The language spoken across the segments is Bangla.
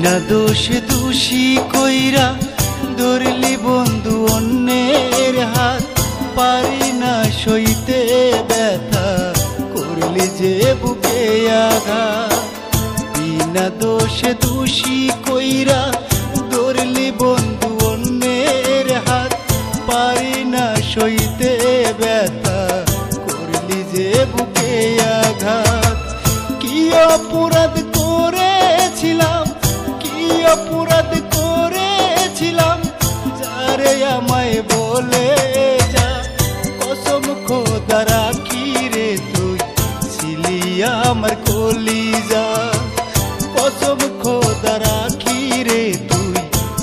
বিনা দোষে দোষী কইরা ধরলি বন্ধু অন্যের হাত, পারি না সইতে ব্যথা করলি যে বুকে আঘাত। বিনা দোষে দোষী কইরা ধরলি বন্ধু অন্যের হাত, পারি না সইতে ব্যথা করলি যে বুকে আঘাত। কি অপরাধ করেছিলাম, কি অপরাধ করেছিলাম, যারে আমায় বলে যা। কসম খোদা রাখি রে তুই ছিলি আমার কলিজা, কসম খোদা রাখি রে তুই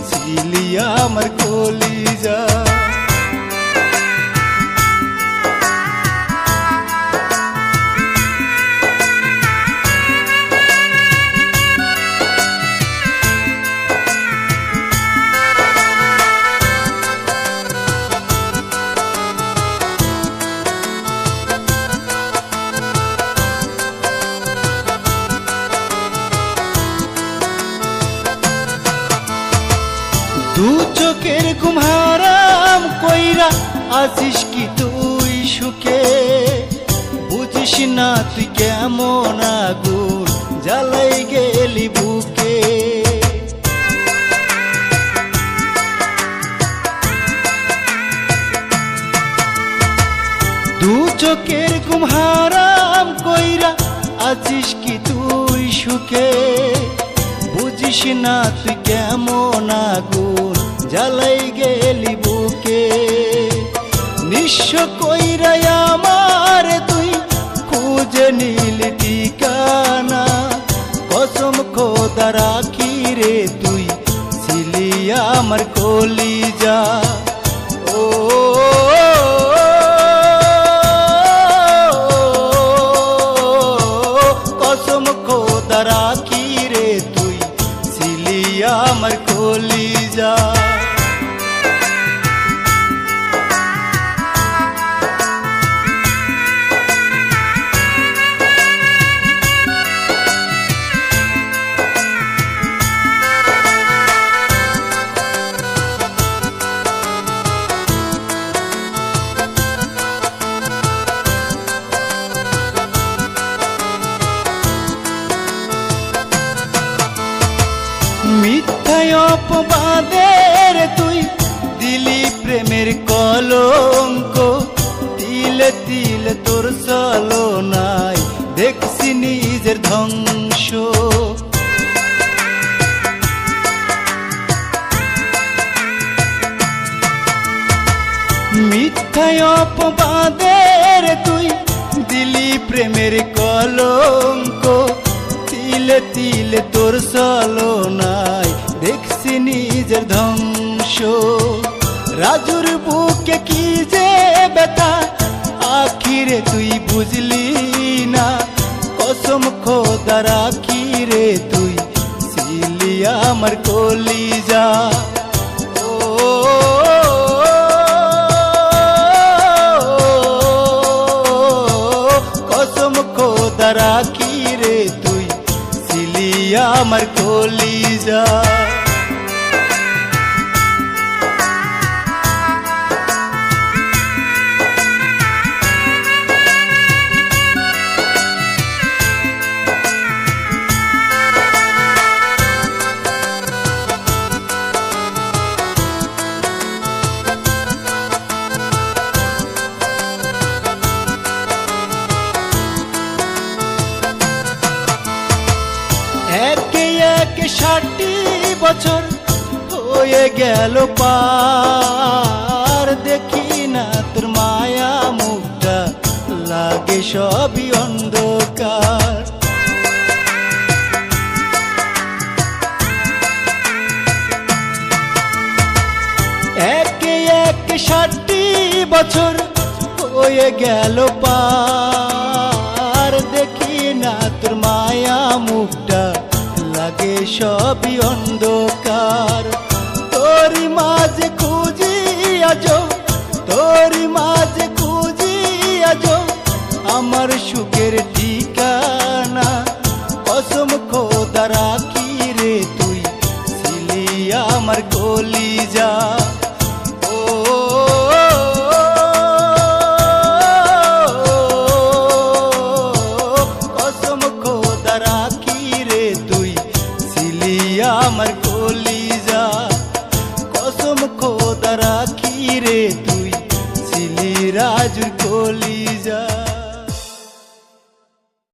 ছিলি আমার কলিজা। দু চোখের ঘুম হারাম কইরা আছিস কি তুই সুখে, বুঝিস না তুই কেমন আগুন জ্বালাই গেলি বুকে। দু চোখের ঘুম হারাম কইরা আছিস কি তুই সুখে, বুঝিস না তুই কেমন আগুন জ্বালাই গেলি বুকে। নিঃস্ব কইরা আমার তুই খুঁজে নিলি ঠিকানা, কসম খোদা রাখি রে তুই ছিলি আমার কলিজা। ও কসম খোদা রাখি রে তুই ছিলি আমার কলিজা। মিথ্যায় অপবাদের তুই দিলি প্রেমের কলঙ্ক, তিলে তিলে তোর ছলনায় দেখছি নিজের ধ্বংস। মিথ্যায় অপবাদের তুই দিলি প্রেমের কলঙ্ক, তিলে তিলে তোর ছলনায় দেখছি নিজের ধ্বংস। রাজুর বুকে কি যে ব্যথা আখিরে তুই বুঝলি না, কসম খোদা রাখি রে তুই ছিলি আমার কলিজা। ও কসম খোদা রাখি রে তুই ছিলি আমার কলিজা। একে একে 60 বছর হয়ে গেল পার, দেখি না তোর মায়া মুখটা লাগে সবই অন্ধকার। একে একে 60 বছর হয়ে গেল পার, দেখি না তোর মায়া মুখটা লাগে সবই অন্ধকার। তোরি মাঝে খুঁজি আজো, তোরি মাঝে খুঁজি আজো আমার সুখের ঠিকানা, কসম খোদা রাখি রে তুই আমার কলিজা। ও কসম খোদা রাখ